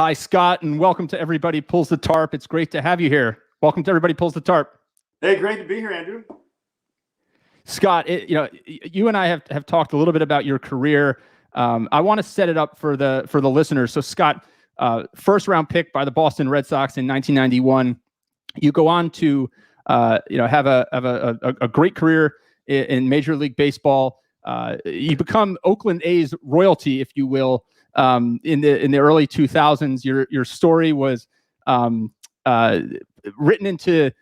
Hi, Scott, and welcome to Everybody Pulls the Tarp. It's great to have you here. Welcome to Everybody Pulls the Tarp. Hey, great to be here, Andrew. Scott, you and I have talked a little bit about your career. I want to set it up for the listeners. So, Scott, first round pick by the Boston Red Sox in 1991. You go on to have a great career in Major League Baseball. You become Oakland A's royalty, if you will, in the early 2000s. Your story was written into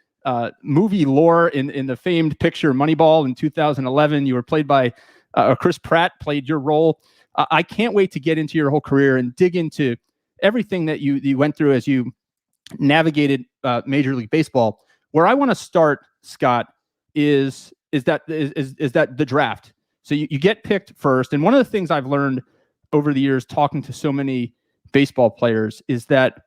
movie lore in the famed picture Moneyball in 2011. You were played by Chris Pratt, played your role. I can't wait to get into your whole career and dig into everything that you went through as you navigated Major League Baseball. Where I want to start, Scott, is that the draft. So you get picked first, and one of the things I've learned over the years talking to so many baseball players is that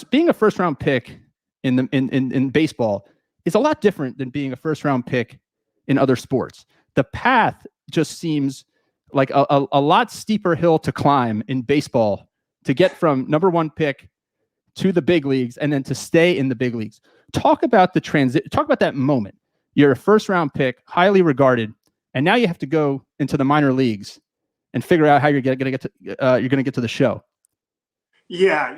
being a first round pick in baseball is a lot different than being a first round pick in other sports. The path just seems like a lot steeper hill to climb in baseball to get from number one pick to the big leagues and then to stay in the big leagues. Talk about the transit. Talk about that moment. You're a first round pick, highly regarded, and now you have to go into the minor leagues and figure out how you're going to get to the show. Yeah,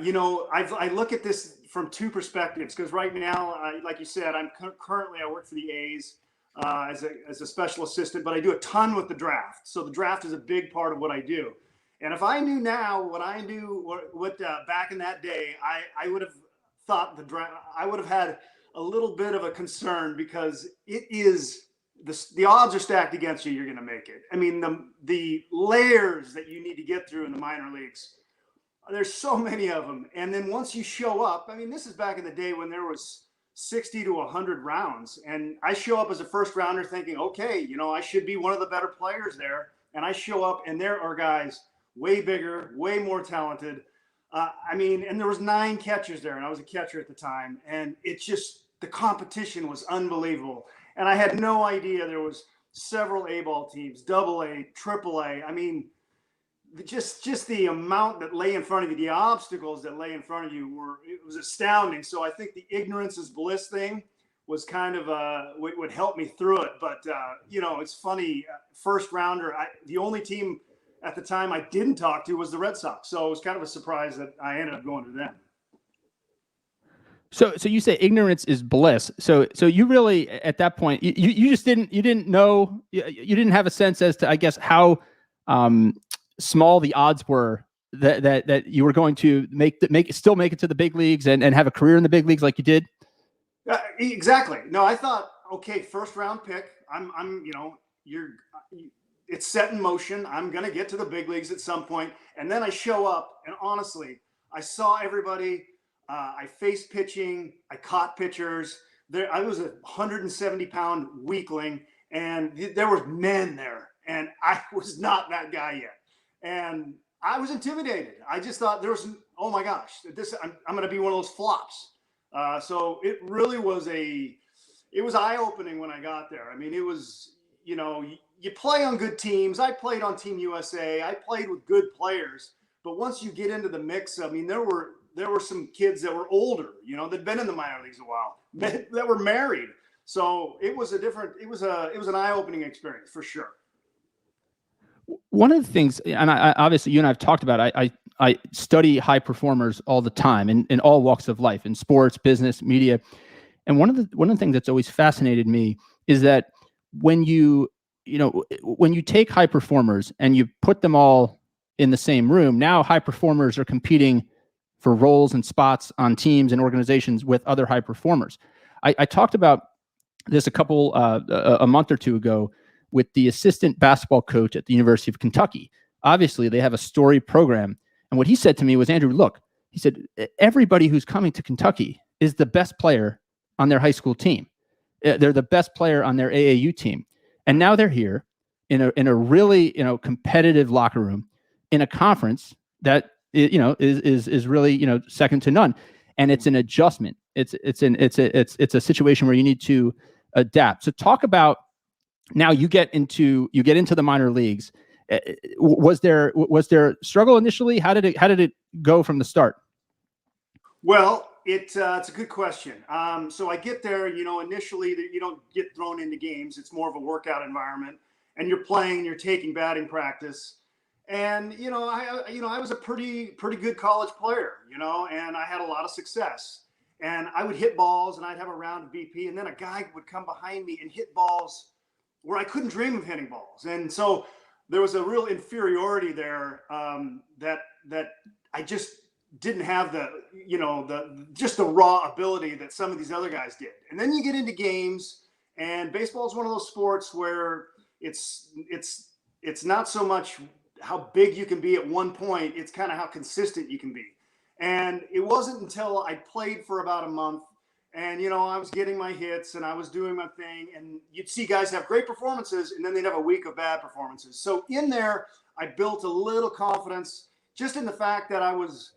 I look at this from two perspectives, because right now, like you said, I work for the A's as a special assistant, but I do a ton with the draft. So the draft is a big part of what I do. And if I knew now what I knew back in that day, I would have thought the draft. I would have had a little bit of a concern, because it is the odds are stacked against you. You're going to make it. I mean, the layers that you need to get through in the minor leagues. There's so many of them. And then once you show up, I mean, this is back in the day when there was 60 to 100 rounds. And I show up as a first rounder thinking, okay, I should be one of the better players there. And I show up and there are guys way bigger, way more talented. And there was 9 catchers there, and I was a catcher at the time. And it's just, the competition was unbelievable. And I had no idea there was several A-ball teams, AA, AAA. I mean, just the amount that lay in front of you, the obstacles that lay in front of you it was astounding. So I think the ignorance is bliss thing was kind of would help me through it. But it's funny, first rounder, the only team at the time I didn't talk to was the Red Sox. So it was kind of a surprise that I ended up going to them. So you say ignorance is bliss. So you really, at that point, you just didn't know, you didn't have a sense as to, I guess, how small the odds were that you were going to still make it to the big leagues and have a career in the big leagues like you did. Exactly. No, I thought, okay, first round pick. It's set in motion. I'm going to get to the big leagues at some point. And then I show up, and honestly, I saw everybody. I faced pitching. I caught pitchers. I was a 170-pound weakling, and there were men there, and I was not that guy yet. And I was intimidated. I just thought oh my gosh, I'm going to be one of those flops. So it really was it was eye-opening when I got there. I mean, it was, you play on good teams. I played on Team USA. I played with good players. But once you get into the mix, I mean, there were some kids that were older, that'd been in the minor leagues a while, that were married. So it was an eye-opening experience for sure. One of the things, and I obviously you and I have talked about, I study high performers all the time in all walks of life, in sports, business, media. And one of the things that's always fascinated me is that when you take high performers and you put them all in the same room, now high performers are competing for roles and spots on teams and organizations with other high performers. I talked about this a month or two ago with the assistant basketball coach at the University of Kentucky. Obviously, they have a storied program. And what he said to me was, Andrew, look, he said, everybody who's coming to Kentucky is the best player on their high school team. They're the best player on their AAU team. And now they're here in a really, competitive locker room in a conference that, is really, second to none. And it's an adjustment. It's a situation where you need to adapt. So talk about, now you get into the minor leagues, Was there struggle initially? How did it go from the start? Well, it's a good question. So I get there, initially that you don't get thrown into games. It's more of a workout environment, and you're playing, you're taking batting practice. And I was a pretty good college player, and I had a lot of success. And I would hit balls, and I'd have a round of BP, and then a guy would come behind me and hit balls where I couldn't dream of hitting balls. And so there was a real inferiority there, that I just didn't have the raw ability that some of these other guys did. And then you get into games, and baseball is one of those sports where it's not so much how big you can be at one point, it's kind of how consistent you can be. And it wasn't until I played for about a month, and I was getting my hits and I was doing my thing, and you'd see guys have great performances and then they'd have a week of bad performances. So in there, I built a little confidence just in the fact that I was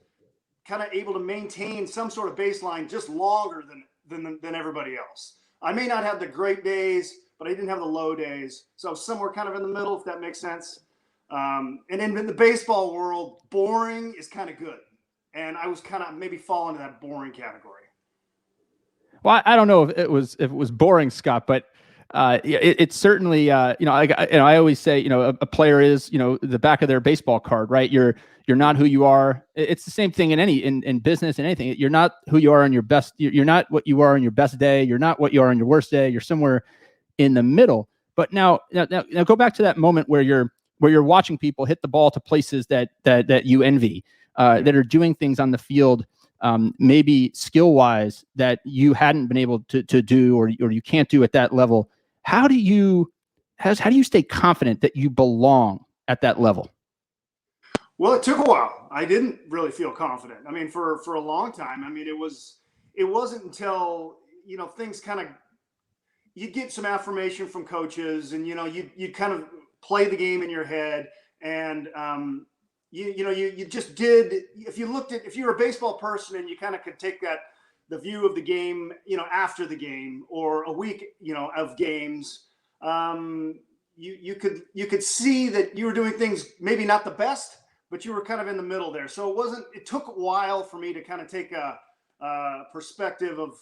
kind of able to maintain some sort of baseline just longer than everybody else. I may not have the great days, but I didn't have the low days. So somewhere kind of in the middle, if that makes sense. And in the baseball world, boring is kind of good. And I was kind of maybe fall into that boring category. Well, I don't know if it was boring, Scott, but it's certainly I always say a player is the back of their baseball card, right? You're not who you are. It's the same thing in business and anything. You're not who you are on your best. You're not what you are on your best day. You're not what you are on your worst day. You're somewhere in the middle. But now go back to that moment where you're watching people hit the ball to places that you envy, that are doing things on the field, maybe skill wise that you hadn't been able to do, or you can't do at that level. How do you stay confident that you belong at that level? Well, it took a while. I didn't really feel confident. I mean, for a long time. I mean, it wasn't until things kind of, you'd get some affirmation from coaches, and you'd kind of play the game in your head, and you just did. If you were a baseball person and you kind of could take the view of the game, after the game or a week, of games, you could see that you were doing things maybe not the best, but you were kind of in the middle there. So it took a while for me to kind of take a perspective of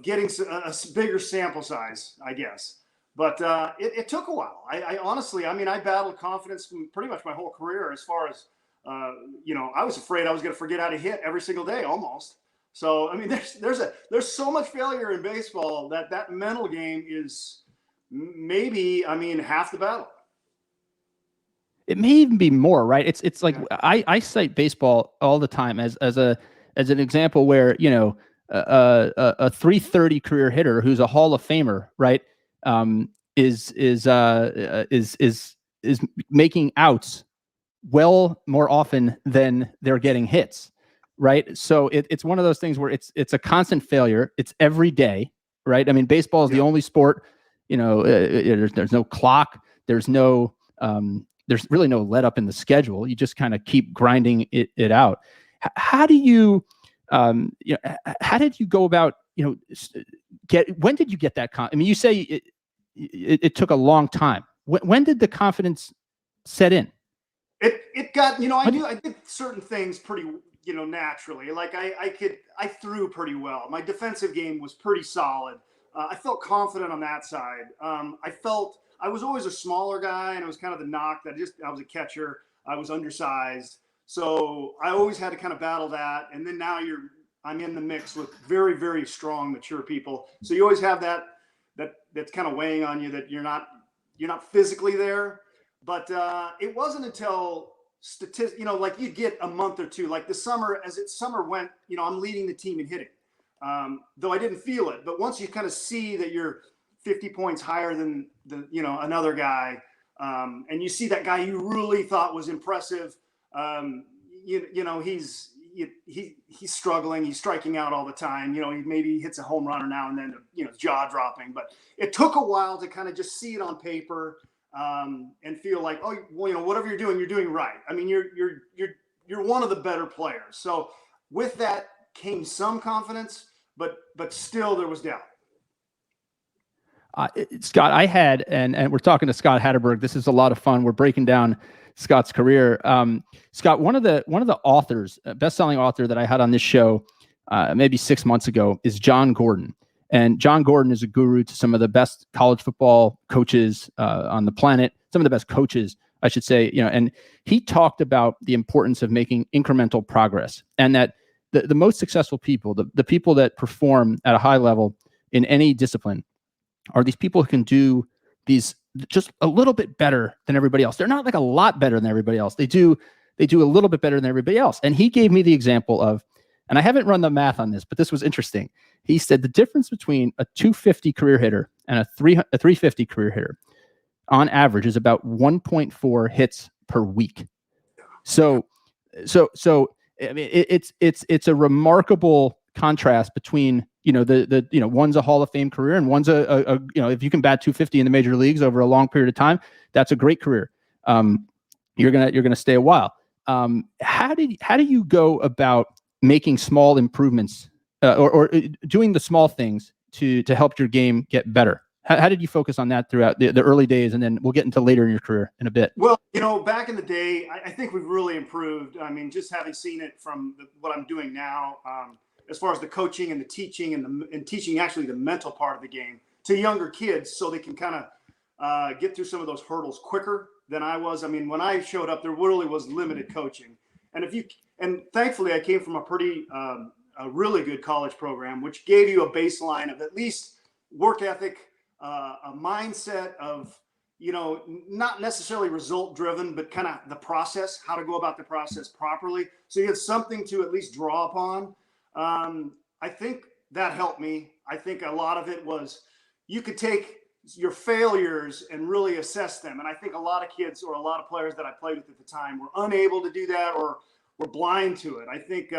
getting a bigger sample size, I guess. But it took a while. I honestly, I battled confidence from pretty much my whole career, as far as, I was afraid I was going to forget how to hit every single day almost. So, there's so much failure in baseball that mental game is maybe, half the battle. It may even be more, right? It's like, yeah. I cite baseball all the time as an example where, a 330 career hitter who's a Hall of Famer, right? Is making outs well more often than they're getting hits, right? So it's one of those things where it's a constant failure. It's every day, right? Baseball is the only sport, there's no clock, there's really no let up in the schedule. You just kind of keep grinding it out. How do you, how did you go about, when did you get that? You say it took a long time. When did the confidence set in? It got, I did certain things pretty, naturally. Like I threw pretty well. My defensive game was pretty solid. I felt confident on that side. I was always a smaller guy, and it was kind of the knock that I was a catcher. I was undersized. So I always had to kind of battle that. And then now I'm in the mix with very, very strong, mature people. So you always have that's kind of weighing on you, that you're not physically there. But it wasn't until like you get a month or two, like summer went, I'm leading the team in hitting, though I didn't feel it. But once you kind of see that you're 50 points higher than another guy, and you see that guy you really thought was impressive, he's struggling, he's striking out all the time. He maybe hits a home run now and then, jaw dropping. But it took a while to kind of just see it on paper, and feel like, oh, well, whatever you're doing right. You're one of the better players. So with that came some confidence, but still there was doubt. Scott, I had, and we're talking to Scott Hatteberg. This is a lot of fun. We're breaking down Scott's career. Scott, one of the authors, best-selling author that I had on this show maybe 6 months ago is John Gordon. And John Gordon is a guru to some of the best college football coaches on the planet, some of the best coaches, I should say. And he talked about the importance of making incremental progress, and that the most successful people, the people that perform at a high level in any discipline, are these people who can do these just a little bit better than everybody else. They're not like a lot better than everybody else. They do a little bit better than everybody else. And he gave me the example of, and I haven't run the math on this, but this was interesting. He said the difference between a 250 career hitter and a 350 career hitter on average is about 1.4 hits per week. So I mean, it's a remarkable contrast between, one's a Hall of Fame career and one's if you can bat 250 in the major leagues over a long period of time, that's a great career. You're gonna stay a while. How do you go about making small improvements or doing the small things to help your game get better? How did you focus on that throughout the early days, and then we'll get into later in your career in a bit? Well, back in the day, I think we've really improved. I mean, just having seen it from what I'm doing now, as far as the coaching and the teaching and teaching actually the mental part of the game to younger kids, so they can kind of get through some of those hurdles quicker than I was. I mean, when I showed up, there really was limited coaching, and thankfully I came from a really good college program, which gave you a baseline of at least work ethic, a mindset of, not necessarily result driven, but kind of the process, how to go about the process properly. So you had something to at least draw upon. I think that helped me. I think a lot of it was you could take your failures and really assess them. And I think a lot of kids or a lot of players that I played with at the time were unable to do that or were blind to it. I think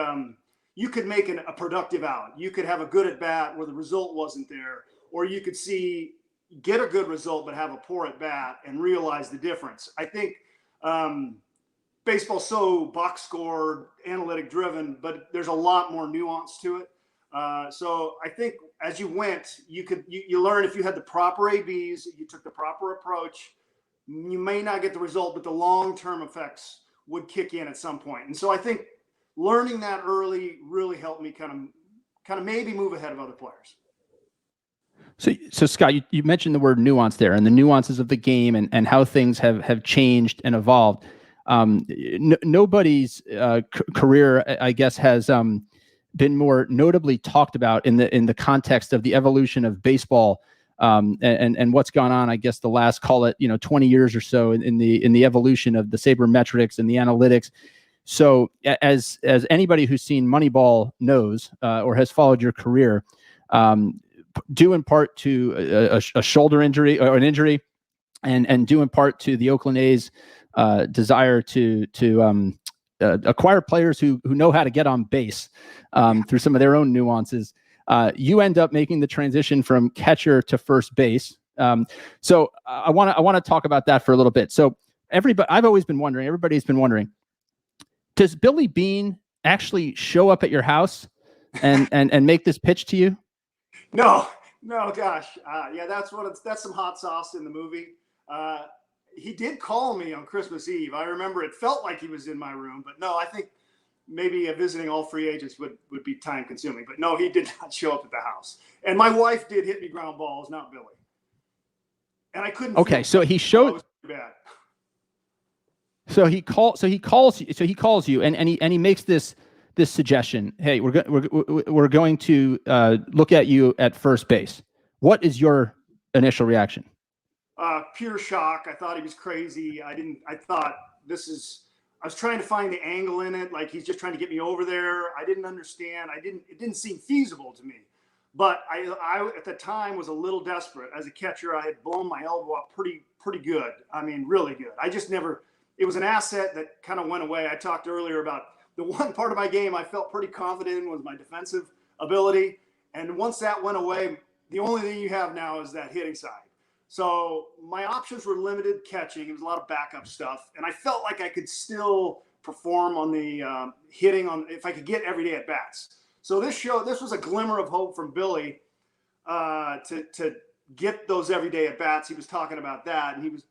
you could make a productive out. You could have a good at bat where the result wasn't there, or you could get a good result but have a poor at bat and realize the difference. I think baseball's so box score, analytic driven, but there's a lot more nuance to it. So I think as you went, you learn if you had the proper ABs, you took the proper approach, you may not get the result, but the long-term effects would kick in at some point. And so I think learning that early really helped me kind of maybe move ahead of other players. So Scott, you mentioned the word nuance there, and the nuances of the game and how things have changed and evolved. Nobody's career, I guess, has been more notably talked about in the context of the evolution of baseball and what's gone on, I guess, the last, call it 20 years or so in the evolution of the sabermetrics and the analytics. So as anybody who's seen Moneyball knows or has followed your career, due in part to a shoulder injury or an injury, and due in part to the Oakland A's desire to acquire players who know how to get on base through some of their own nuances, you end up making the transition from catcher to first base. So I want to talk about that for a little bit. So everybody's been wondering, does Billy Beane actually show up at your house and make this pitch to you? No, gosh. Yeah, that's some hot sauce in the movie. He did call me on Christmas Eve. I remember it felt like he was in my room, but no, I think maybe visiting all free agents would be time consuming, but no, he did not show up at the house. And my wife did hit me ground balls, not Billy. And I couldn't. Okay. So he showed. Bad. So he calls you and he makes this suggestion. Hey, we're going to look at you at first base. What is your initial reaction? Pure shock. I thought he was crazy. I was trying to find the angle in it. Like he's just trying to get me over there. I didn't understand. It didn't seem feasible to me, but I at the time was a little desperate. As a catcher, I had blown my elbow up pretty good. I mean, really good. It was an asset that kind of went away. I talked earlier about the one part of my game I felt pretty confident in was my defensive ability. And once that went away, the only thing you have now is that hitting side. So my options were limited catching. It was a lot of backup stuff. And I felt like I could still perform on the hitting if I could get everyday at bats. So this was a glimmer of hope from Billy to get those everyday at bats. He was talking about that. And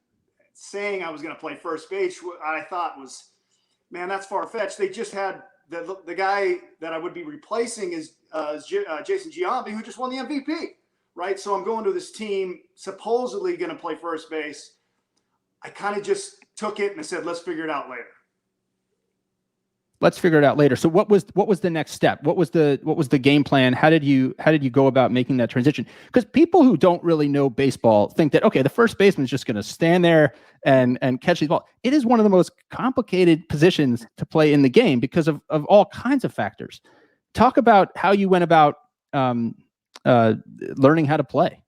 saying I was going to play first base, I thought was, man, that's far fetched. They just had the guy that I would be replacing is Jason Giambi, who just won the MVP, right? So I'm going to this team supposedly going to play first base. I kind of just took it and I said, let's figure it out later. Let's figure it out later. So what was the next step? What was the game plan? How did you go about making that transition? Because people who don't really know baseball think that, okay, the first baseman is just going to stand there and catch these balls. It is one of the most complicated positions to play in the game because of all kinds of factors. Talk about how you went about learning how to play.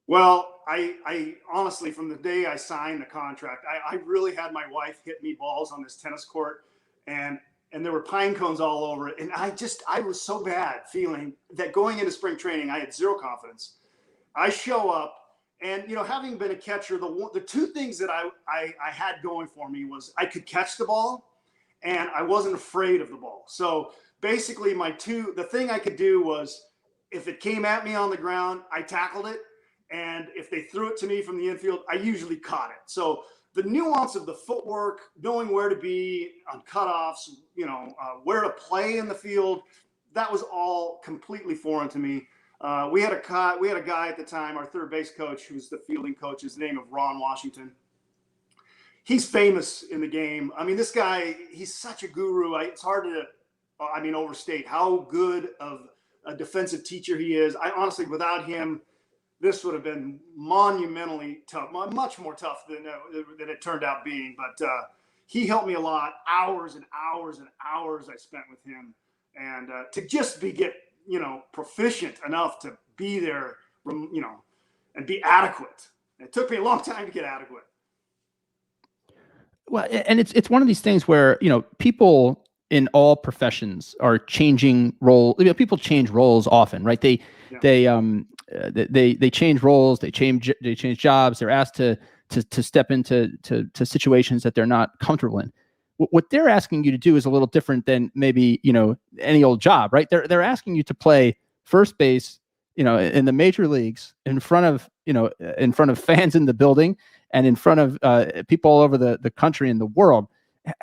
Well, I honestly, from the day I signed the contract, I really had my wife hit me balls on this tennis court. And there were pine cones all over it. And I was so bad feeling that going into spring training, I had zero confidence. I show up and, having been a catcher, the two things that I had going for me was I could catch the ball and I wasn't afraid of the ball. So basically the thing I could do was if it came at me on the ground, I tackled it. And if they threw it to me from the infield, I usually caught it. So the nuance of the footwork, knowing where to be on cutoffs, where to play in the field, that was all completely foreign to me. We had a guy at the time, our third base coach, who was the fielding coach, his name of Ron Washington. He's famous in the game. I mean, this guy, he's such a guru. It's hard to, overstate how good of a defensive teacher he is. I honestly, without him, this would have been monumentally tough, much more tough than it turned out being. But he helped me a lot. Hours and hours and hours I spent with him, and to just get proficient enough to be there, and be adequate. It took me a long time to get adequate. Well, and it's one of these things where people in all professions are changing roles. People change roles often, right? They change roles, they change jobs. They're asked to step into situations that they're not comfortable in. What they're asking you to do is a little different than maybe any old job, right? They're asking you to play first base, in the major leagues, in front of fans in the building, and in front of people all over the country and the world.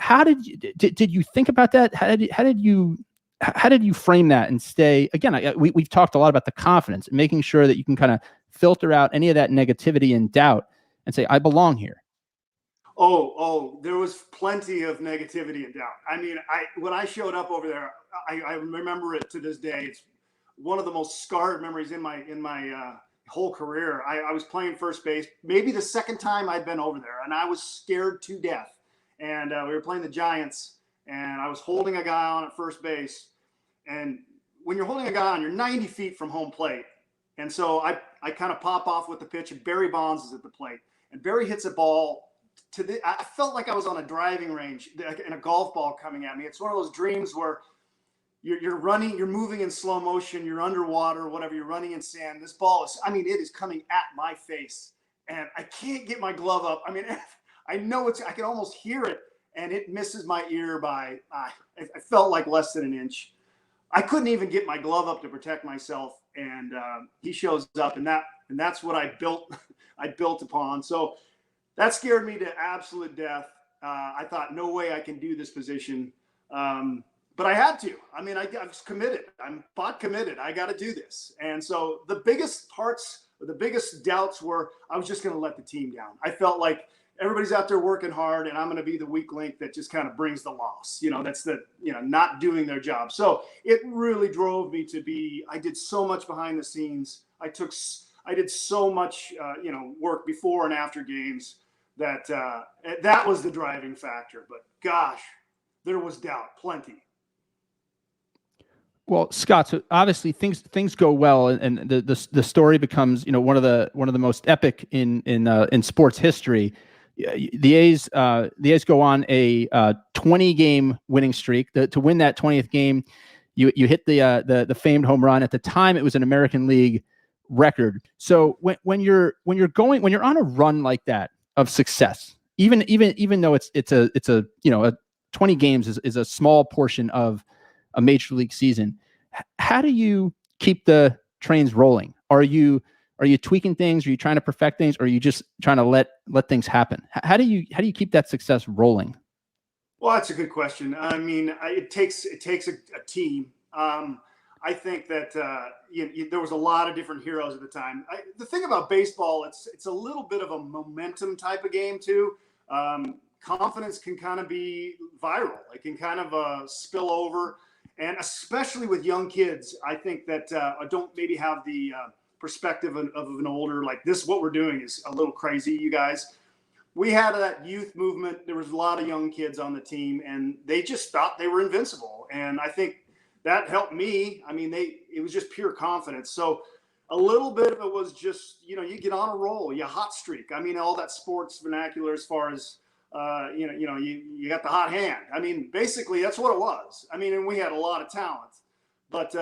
How did you think about that? How did you frame that and stay, again, we've talked a lot about the confidence and making sure that you can kind of filter out any of that negativity and doubt and say, I belong here. Oh, there was plenty of negativity and doubt. I mean, when I showed up over there, I remember it to this day. It's one of the most scarred memories in my whole career. I was playing first base, maybe the second time I'd been over there, and I was scared to death. And we were playing the Giants, and I was holding a guy on at first base. And when you're holding a guy on, you're 90 feet from home plate. And so I kind of pop off with the pitch, and Barry Bonds is at the plate. And Barry hits a ball I felt like I was on a driving range and a golf ball coming at me. It's one of those dreams where you're running, you're moving in slow motion, you're underwater, whatever, you're running in sand. This ball it is coming at my face. And I can't get my glove up. I mean, I know I can almost hear it, and it misses my ear by, I felt like less than an inch. I couldn't even get my glove up to protect myself. And he shows up, and that's what I built upon. So that scared me to absolute death. I thought, no way I can do this position. But I had to. I mean, I was committed. I'm committed. I got to do this. And so the biggest doubts were I was just going to let the team down. I felt like everybody's out there working hard, and I'm going to be the weak link that just kind of brings the loss. That's not doing their job. So it really drove me I did so much behind the scenes. I did so much, work before and after games that was the driving factor. But gosh, there was doubt, plenty. Well, Scott, so obviously things go well, and the story becomes one of the most epic in sports history. The A's go on a 20-game winning streak. To win that 20th game, you hit the famed home run. At the time, it was an American League record. So when you're on a run like that of success, even though it's a 20 games is a small portion of a major league season, how do you keep the trains rolling? Are you Are you tweaking things? Are you trying to perfect things? Or are you just trying to let things happen? How do you keep that success rolling? Well, that's a good question. I mean, it takes a team. I think that there was a lot of different heroes at the time. The thing about baseball, it's a little bit of a momentum type of game too. Confidence can kind of be viral. It can kind of spill over, and especially with young kids, I think that don't maybe have the perspective of an older, like, this, what we're doing is a little crazy, you guys. We had that youth movement. There was a lot of young kids on the team, and they just thought they were invincible. And I think that helped me. I mean, it was just pure confidence. So a little bit of it was just, you get on a roll, you hot streak. I mean, all that sports vernacular as far as, you got the hot hand. I mean, basically that's what it was. I mean, and we had a lot of talent, but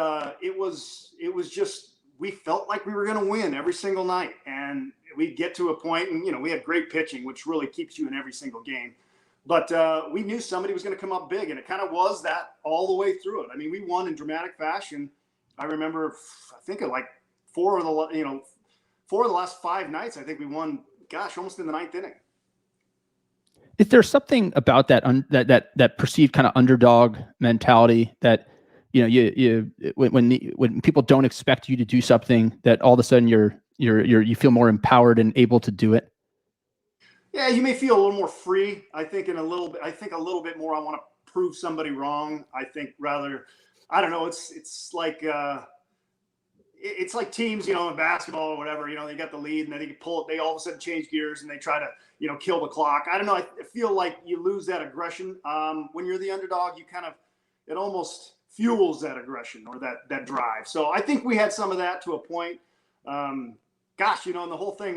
it was just, we felt like we were going to win every single night. And we'd get to a point, and, we had great pitching, which really keeps you in every single game. But we knew somebody was going to come up big, and it kind of was that all the way through it. I mean, we won in dramatic fashion. I remember, I think of like four of the last 5 nights, I think we won, almost in the 9th inning. Is there something about that that perceived kind of underdog mentality that, when people don't expect you to do something, that all of a sudden you feel more empowered and able to do it? Yeah, you may feel a little more free. I think a little bit more. I want to prove somebody wrong. I think rather, I don't know. It's like teams, in basketball or whatever. They got the lead, and then they pull it. They all of a sudden change gears, and they try to kill the clock. I don't know. I feel like you lose that aggression when you're the underdog. It almost fuels that aggression or that drive. So I think we had some of that to a point. In the whole thing,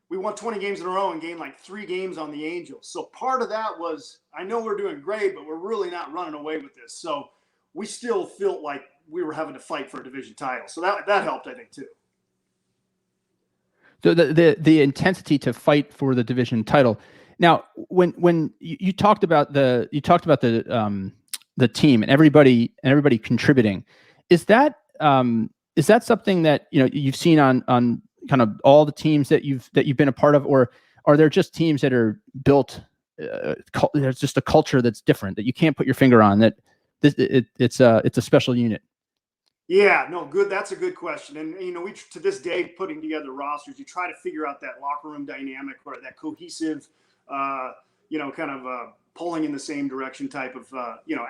we won 20 games in a row and gained like 3 games on the Angels. So part of that was, I know we're doing great, but we're really not running away with this. So we still felt like we were having to fight for a division title. So that helped, I think, too. So the intensity to fight for the division title. Now, when you talked about the team and everybody contributing, is that something that you've seen on kind of all the teams that you've been a part of, or are there just teams that are built? There's just a culture that's different that you can't put your finger on. That it's a special unit. Yeah, no, good. That's a good question. And we, to this day, putting together rosters, you try to figure out that locker room dynamic or that cohesive, pulling in the same direction type of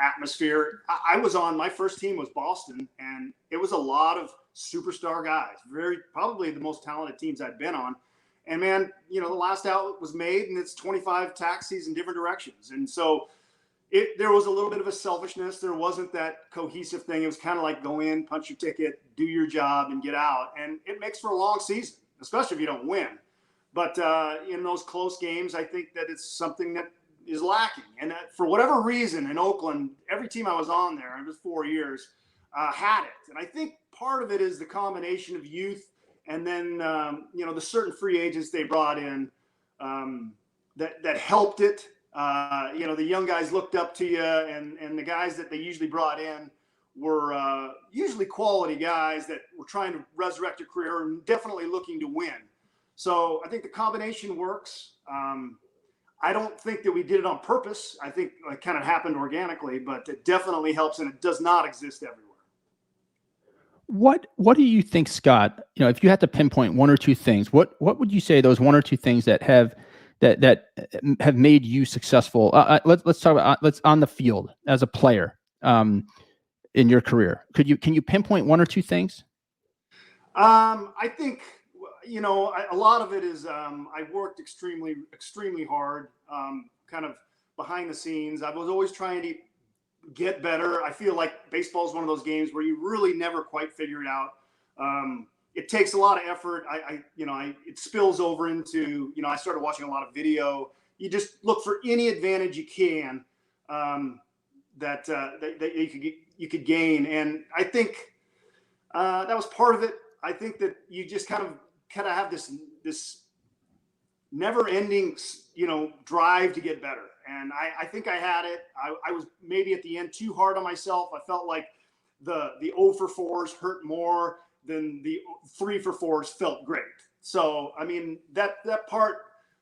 atmosphere. I was on, my first team was Boston, and it was a lot of superstar guys, probably the most talented teams I'd been on. And man, the last out was made, and it's 25 taxis in different directions. And so there was a little bit of a selfishness. There wasn't that cohesive thing. It was kind of like go in, punch your ticket, do your job, and get out. And it makes for a long season, especially if you don't win. But in those close games, I think that it's something that is lacking. And for whatever reason, in Oakland, every team I was on there, it was 4 years, had it. And I think part of it is the combination of youth and then, the certain free agents they brought in that helped it. The young guys looked up to you, and the guys that they usually brought in were usually quality guys that were trying to resurrect a career and definitely looking to win. So I think the combination works. I don't think that we did it on purpose. I think it kind of happened organically, but it definitely helps, and it does not exist everywhere. What do you think, Scott? If you had to pinpoint one or two things, what would you say those one or two things that have made you successful? Let's talk about on the field as a player in your career. Can you pinpoint one or two things? I think a lot of it is I worked extremely hard, kind of behind the scenes. I was always trying to get better. I feel like baseball is one of those games where you really never quite figure it out. It takes a lot of effort. It spills over into, I started watching a lot of video. You just look for any advantage you can that you could gain. And I think that was part of it. I think that you just kind of have this never ending, drive to get better. And I think I had it. I was maybe at the end too hard on myself. I felt like the 0 for 4s hurt more. then the 3-for-4s felt great. So, I mean, that part,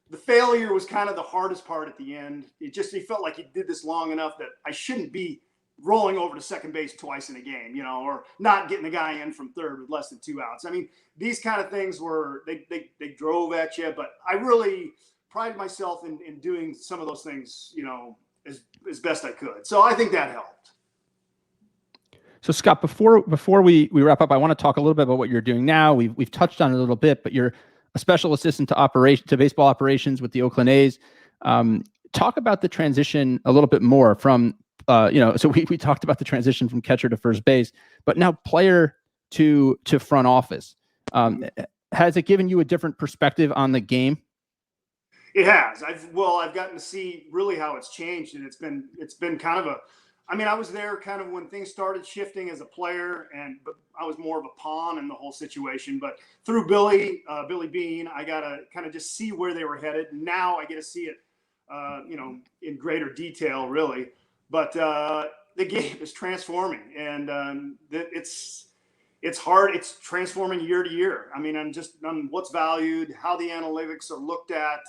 the failure was kind of the hardest part at the end. It felt like he did this long enough that I shouldn't be rolling over to second base twice in a game, you know, or not getting the guy in from third with less than 2 outs. I mean, these kind of things were, they drove at you, but I really prided myself in doing some of those things, you know, as best I could. So I think that helped. So Scott, before we wrap up, I want to talk a little bit about what you're doing now. We've touched on it a little bit, but you're a special assistant to baseball operations with the Oakland A's. Talk about the transition a little bit more from, so we talked about the transition from catcher to first base, but now player to front office. Has it given you a different perspective on the game? It has. I've gotten to see really how it's changed, and it's been kind of I was there kind of when things started shifting as a player, but I was more of a pawn in the whole situation. But through Billy Beane, I got to kind of just see where they were headed. Now I get to see it, in greater detail, really. But the game is transforming, and it's hard. It's transforming year to year. I mean, on what's valued, how the analytics are looked at.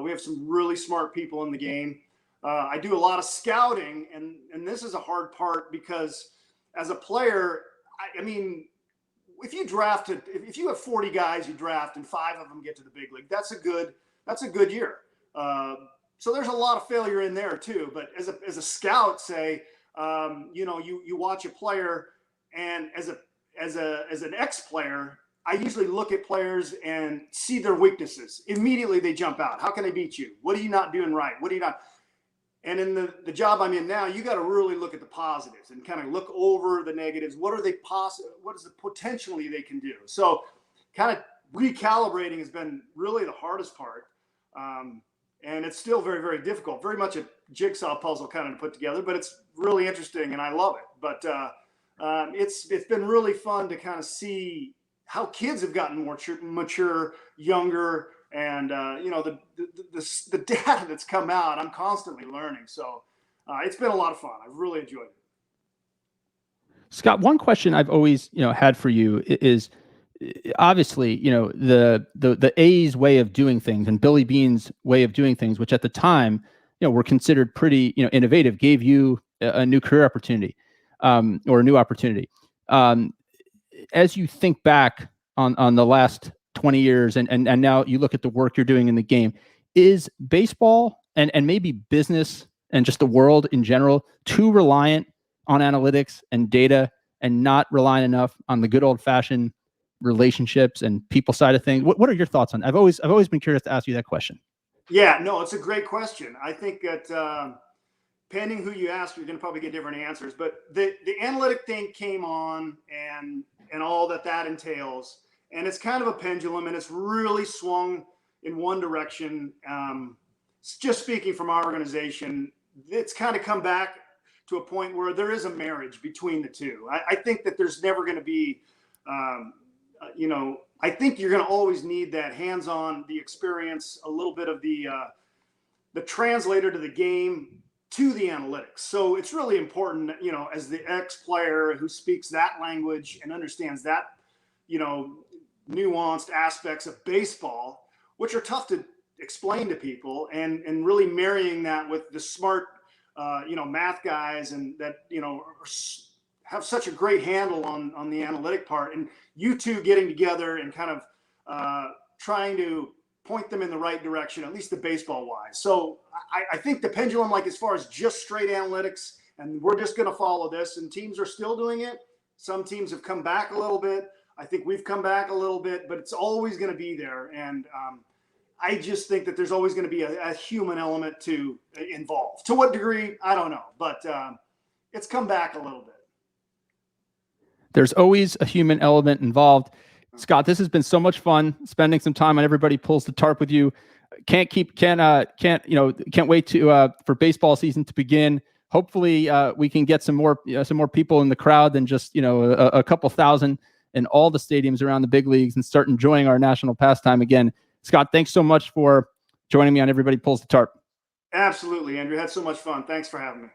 We have some really smart people in the game. I do a lot of scouting, and this is a hard part because as a player, I mean, if you have 40 guys you draft and 5 of them get to the big league, that's a good year. So there's a lot of failure in there too. But as a scout, say, you watch a player, and as an ex-player, I usually look at players and see their weaknesses. Immediately they jump out. How can I beat you? What are you not doing right? What are you not? And in the job I'm in now, you got to really look at the positives and kind of look over the negatives. What is the potentially they can do? So kind of recalibrating has been really the hardest part. And it's still very, very difficult, very much a jigsaw puzzle kind of to put together, but it's really interesting and I love it. But it's been really fun to kind of see how kids have gotten more mature, younger, and the data that's come out, I'm constantly learning. So it's been a lot of fun. I've really enjoyed it. Scott, one question I've always had for you is obviously the A's way of doing things and Billy Beane's way of doing things, which at the time were considered pretty innovative, gave you a new career opportunity or a new opportunity. As you think back on the last 20 years and now you look at the work you're doing in the game, is baseball and maybe business and just the world in general too reliant on analytics and data and not relying enough on the good old fashioned relationships and people side of things? What are your thoughts on that? I've always been curious to ask you that question. Yeah, no, it's a great question. I think that depending who you ask, you're going to probably get different answers. But the analytic thing came on and all that entails. And it's kind of a pendulum, and it's really swung in one direction. Just speaking from our organization, it's kind of come back to a point where there is a marriage between the two. I think that there's never going to be, I think you're going to always need that hands-on, the experience, a little bit of the translator to the game to the analytics. So it's really important, as the ex-player who speaks that language and understands that, nuanced aspects of baseball, which are tough to explain to people, and really marrying that with the smart, math guys and that, have such a great handle on the analytic part, and you two getting together and kind of trying to point them in the right direction, at least the baseball wise. So I think the pendulum, like as far as just straight analytics, and we're just going to follow this, and teams are still doing it. Some teams have come back a little bit. I think we've come back a little bit, but it's always going to be there. And I just think that there's always going to be a human element to involve. To what degree, I don't know, but it's come back a little bit. There's always a human element involved. Scott, this has been so much fun spending some time on Everybody Pulls the Tarp with you. Can't wait for baseball season to begin. Hopefully we can get some more people in the crowd than just, a couple thousand in all the stadiums around the big leagues and start enjoying our national pastime again. Scott, thanks so much for joining me on Everybody Pulls the Tarp. Absolutely, Andrew. Had so much fun. Thanks for having me.